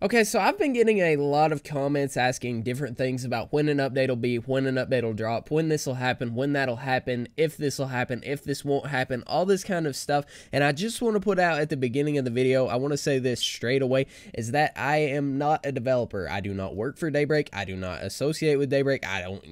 Okay, so I've been getting a lot of comments asking different things about when an update will be, when an update will drop, when this will happen, when that'll happen, if this will happen, if this won't happen, all this kind of stuff. And I just want to put out at the beginning of the video, I want to say this straight away, is that I am not a developer. I do not work for Daybreak. I do not associate with Daybreak. I don't,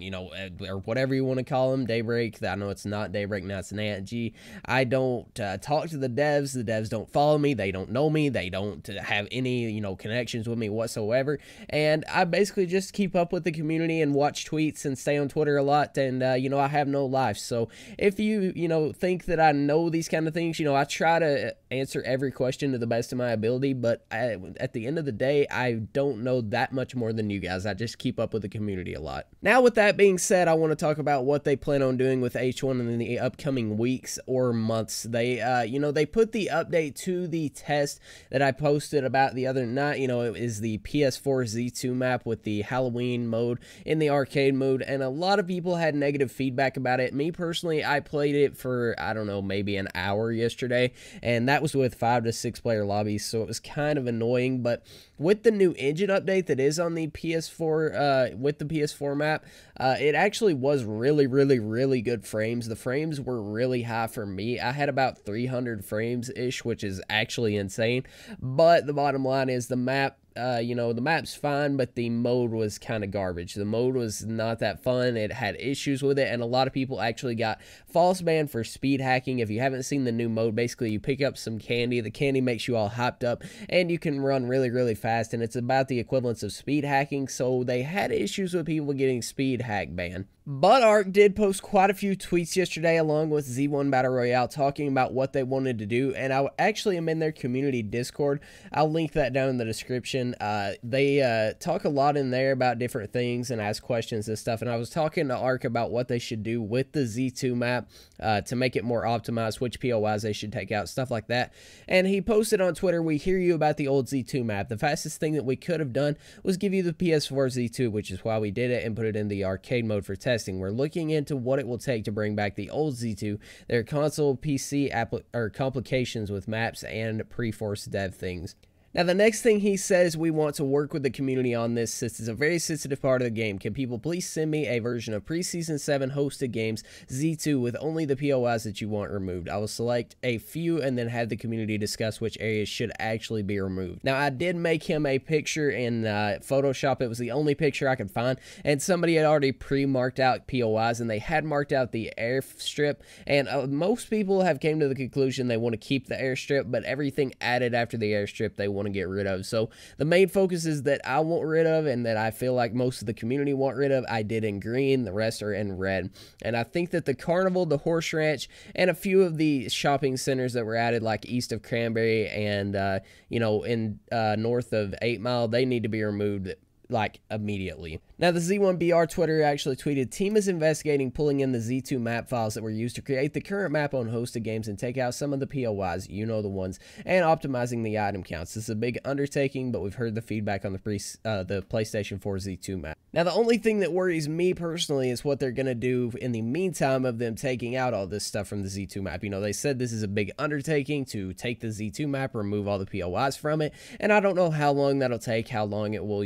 or whatever you want to call them, Daybreak. I know it's not Daybreak, now it's an ANG. I don't talk to the devs. The devs don't follow me. They don't know me. They don't have any, connections with me whatsoever, and I basically just keep up with the community and watch tweets and stay on Twitter a lot, and I have no life. So if you think that I know these kind of things, I try to answer every question to the best of my ability, but at the end of the day, I don't know that much more than you guys. I just keep up with the community a lot. Now, with that being said, I want to talk about what they plan on doing with H1 in the upcoming weeks or months. They they put the update to the test that I posted about the other night. It is the PS4 Z2 map with the Halloween mode in the arcade mode, and a lot of people had negative feedback about it. Me personally, I played it for, I don't know, maybe an hour yesterday, and that was with 5 to 6 player lobbies, so it was kind of annoying. But with the new engine update that is on the PS4, with the PS4 map, it actually was really good frames. The frames were really high for me. I had about 300 frames-ish, which is actually insane. But the bottom line is the map, the map's fine, but the mode was kind of garbage. The mode was not that fun. It had issues with it, and a lot of people actually got false banned for speed hacking. If you haven't seen the new mode, basically you pick up some candy. The candy makes you all hyped up, and you can run really fast, and it's about the equivalence of speed hacking, so they had issues with people getting speed hack banned. But Ark did post quite a few tweets yesterday along with Z1 Battle Royale talking about what they wanted to do, and I actually am in their community Discord. I'll link that down in the description. They talk a lot in there about different things and ask questions and stuff, and I was talking to Ark about what they should do with the Z2 map to make it more optimized, which POIs they should take out, stuff like that. And he posted on Twitter, "We hear you about the old Z2 map. The fastest thing that we could have done was give you the PS4 Z2, which is why we did it and put it in the arcade mode for testing. We're looking into what it will take to bring back the old Z2. There are console PC complications with maps and pre-force dev things." Now, the next thing he says, "We want to work with the community on this since it's a very sensitive part of the game. Can people please send me a version of Preseason 7 hosted games Z2 with only the POIs that you want removed? I will select a few and then have the community discuss which areas should actually be removed." Now, I did make him a picture in Photoshop. It was the only picture I could find, and somebody had already pre-marked out POIs, and they had marked out the airstrip, and most people have came to the conclusion they want to keep the airstrip, but everything added after the airstrip they want to get rid of. So the main focus is that I want rid of, and that I feel like most of the community want rid of, I did in green. The rest are in red. And I think that the carnival, the horse ranch, and a few of the shopping centers that were added, like east of Cranberry and in north of 8 Mile, they need to be removed like immediately. Now, the Z1BR Twitter actually tweeted, "Team is investigating pulling in the Z2 map files that were used to create the current map on hosted games and take out some of the POIs, you know the ones, and optimizing the item counts. This is a big undertaking, but we've heard the feedback on the PlayStation 4 Z2 map." Now, the only thing that worries me personally is what they're going to do in the meantime of them taking out all this stuff from the Z2 map. They said this is a big undertaking to take the Z2 map, remove all the POIs from it, and I don't know how long that'll take, how long it will,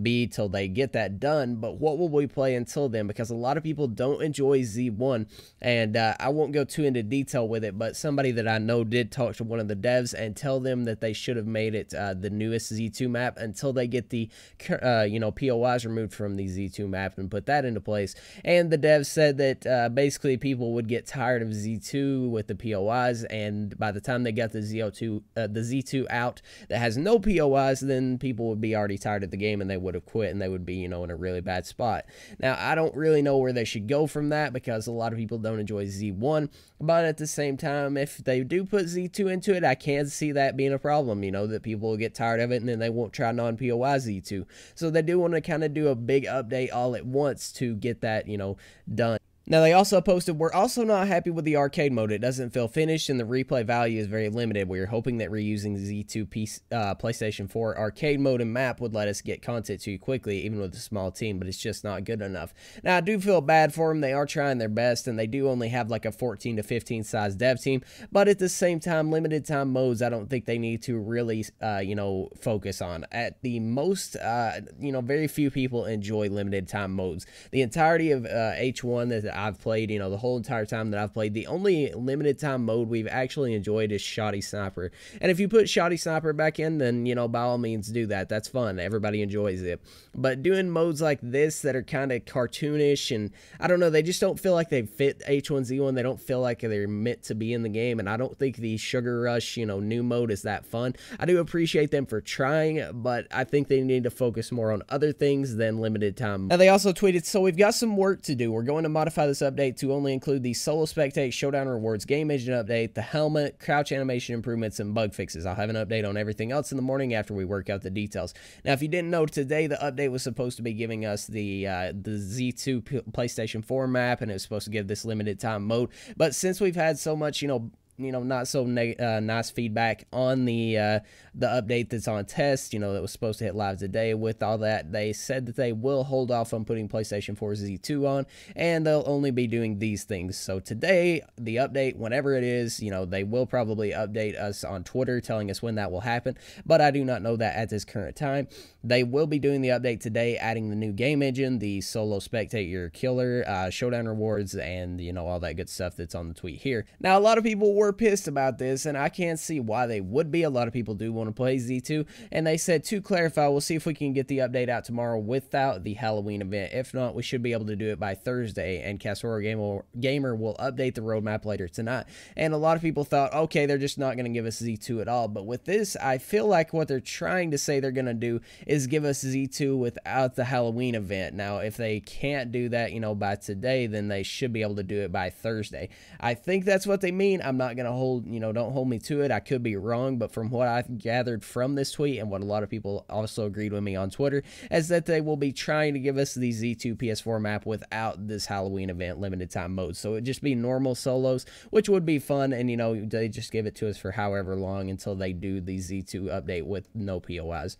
be till they get that done. But what will we play until then? Because a lot of people don't enjoy Z1, and I won't go too into detail with it, but somebody that I know did talk to one of the devs and tell them that they should have made it the newest Z2 map until they get the POIs removed from the Z2 map and put that into place. And the devs said that basically people would get tired of Z2 with the POIs, and by the time they got the Z2 out that has no POIs, then people would be already tired of the game and they would have quit, and they would be, in a really bad spot. Now, I don't really know where they should go from that, because a lot of people don't enjoy Z1, but at the same time, if they do put Z2 into it, I can see that being a problem, that people will get tired of it and then they won't try non-POI Z2. So they do want to kind of do a big update all at once to get that, done. Now, they also posted, we're also not happy with the arcade mode. It doesn't feel finished, and the replay value is very limited. We are hoping that reusing the Z2 PlayStation 4 arcade mode and map would let us get content to you quickly, even with a small team, but it's just not good enough. Now, I do feel bad for them. They are trying their best, and they do only have like a 14 to 15 size dev team, but at the same time, limited time modes, I don't think they need to really, focus on. At the most, very few people enjoy limited time modes. The entirety of H1 that I've played, the whole entire time that I've played, the only limited time mode we've actually enjoyed is Shoddy Sniper. And if you put Shoddy Sniper back in, then, by all means do that. That's fun. Everybody enjoys it. But doing modes like this that are kind of cartoonish, and I don't know, they just don't feel like they fit H1Z1. They don't feel like they're meant to be in the game, and I don't think the Sugar Rush, new mode is that fun. I do appreciate them for trying, but I think they need to focus more on other things than limited time. Now, they also tweeted, so we've got some work to do. We're going to modify this update to only include the solo spectate, showdown rewards, game engine update, the helmet, crouch animation improvements, and bug fixes. I'll have an update on everything else in the morning after we work out the details. Now, if you didn't know, today the update was supposed to be giving us the Z2 PlayStation 4 map, and it was supposed to give this limited time mode. But since we've had so much, not so nice feedback on the update that's on test, that was supposed to hit live today. With all that, they said that they will hold off on putting PlayStation 4 Z2 on, and they'll only be doing these things. So today, the update, whenever it is, they will probably update us on Twitter telling us when that will happen, but I do not know that at this current time. They will be doing the update today, adding the new game engine, the solo spectate your killer, showdown rewards, and, all that good stuff that's on the tweet here. Now, a lot of people were pissed about this, and I can't see why they would be. A lot of people do want to play Z2, and they said, to clarify, we'll see if we can get the update out tomorrow without the Halloween event. If not, we should be able to do it by Thursday, and Castor Gamer will update the roadmap later tonight. And a lot of people thought, okay, they're just not going to give us Z2 at all, but with this, I feel like what they're trying to say they're going to do is give us Z2 without the Halloween event. Now, if they can't do that, by today, then they should be able to do it by Thursday. I think that's what they mean. I'm not going to don't hold me to it. I could be wrong, but from what I've gathered from this tweet and what a lot of people also agreed with me on Twitter is that they will be trying to give us the Z2 PS4 map without this Halloween event limited time mode. So it'd just be normal solos, which would be fun, and they just give it to us for however long until they do the Z2 update with no POIs.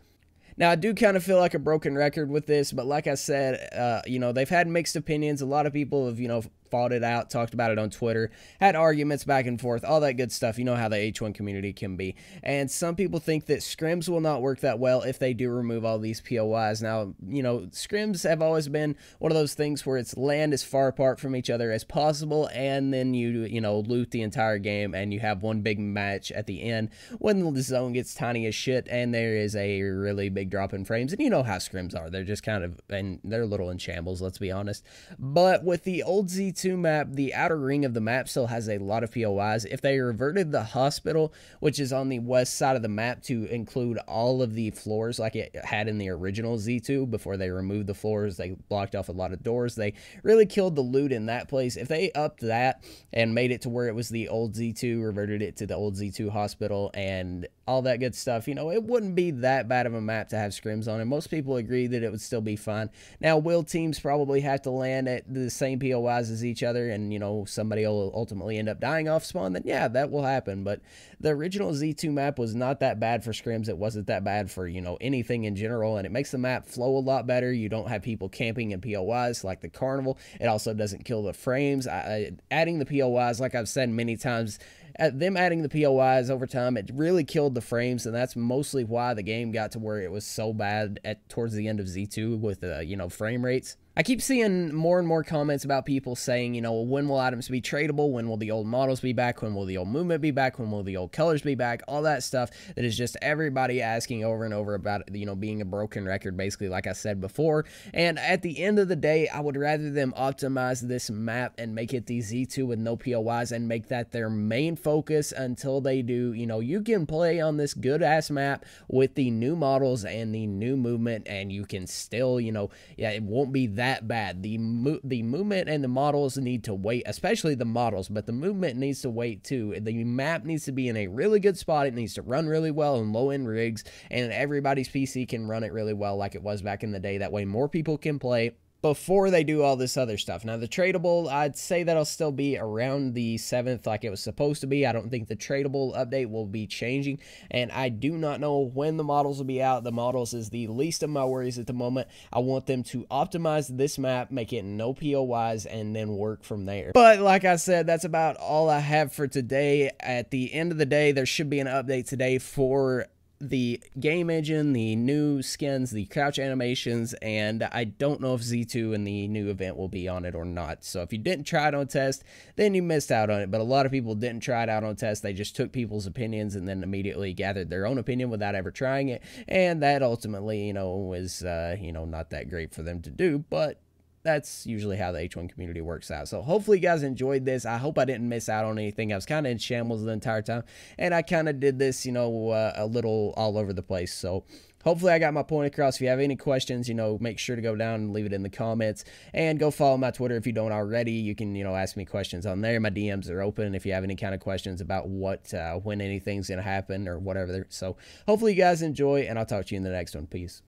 Now, I do kind of feel like a broken record with this, but like I said, they've had mixed opinions. A lot of people have, fought it out, talked about it on Twitter, had arguments back and forth, all that good stuff. You know how the H1 community can be. And some people think that scrims will not work that well if they do remove all these POIs. Now, scrims have always been one of those things where it's land as far apart from each other as possible, and then you loot the entire game, and you have one big match at the end when the zone gets tiny as shit, and there is a really big drop in frames. And you know how scrims are. They're just kind of, and they're a little in shambles, let's be honest. But with the old Z2 map, the outer ring of the map still has a lot of POIs. If they reverted the hospital, which is on the west side of the map, to include all of the floors like it had in the original Z2, before they removed the floors, they blocked off a lot of doors. They really killed the loot in that place. If they upped that and made it to where it was the old Z2, reverted it to the old Z2 hospital, and all that good stuff, it wouldn't be that bad of a map to have scrims on, and most people agree that it would still be fine. Now, will teams probably have to land at the same POIs as each other, and somebody will ultimately end up dying off spawn? Then yeah, that will happen. But the original Z2 map was not that bad for scrims. It wasn't that bad for anything in general, and it makes the map flow a lot better. You don't have people camping in POIs like the carnival. It also doesn't kill the frames. Adding the POIs, like I've said many times, them adding the POIs over time, it really killed the frames, and that's mostly why the game got to where it was so bad towards the end of Z2 with frame rates. I keep seeing more and more comments about people saying, when will items be tradable? When will the old models be back? When will the old movement be back? When will the old colors be back? All that stuff that is just everybody asking over and over about, being a broken record, basically, like I said before. And at the end of the day, I would rather them optimize this map and make it the Z2 with no POIs and make that their main focus until they do, you can play on this good-ass map with the new models and the new movement, and you can still, it won't be that bad. The movement and the models need to wait, especially the models, but the movement needs to wait too. The map needs to be in a really good spot. It needs to run really well in low-end rigs, and everybody's PC can run it really well like it was back in the day. That way more people can play, before they do all this other stuff. Now, the tradable, I'd say that'll still be around the 7th like it was supposed to be. I don't think the tradable update will be changing, and I do not know when the models will be out. The models is the least of my worries at the moment. I want them to optimize this map, make it no POIs, and then work from there. But like I said, that's about all I have for today. At the end of the day, there should be an update today for the game engine, the new skins, the crouch animations, and I don't know if Z2 and the new event will be on it or not. So if you didn't try it on test, then you missed out on it. But a lot of people didn't try it out on test. They just took people's opinions and then immediately gathered their own opinion without ever trying it. And that ultimately, was, not that great for them to do. But that's usually how the H1 community works out. So hopefully you guys enjoyed this. I hope I didn't miss out on anything. I was kind of in shambles the entire time, and I kind of did this, a little all over the place. So hopefully I got my point across. If you have any questions, make sure to go down and leave it in the comments, and go follow my Twitter if you don't already. You can, ask me questions on there. My DMs are open if you have any kind of questions about when anything's going to happen or whatever. So hopefully you guys enjoy, and I'll talk to you in the next one. Peace.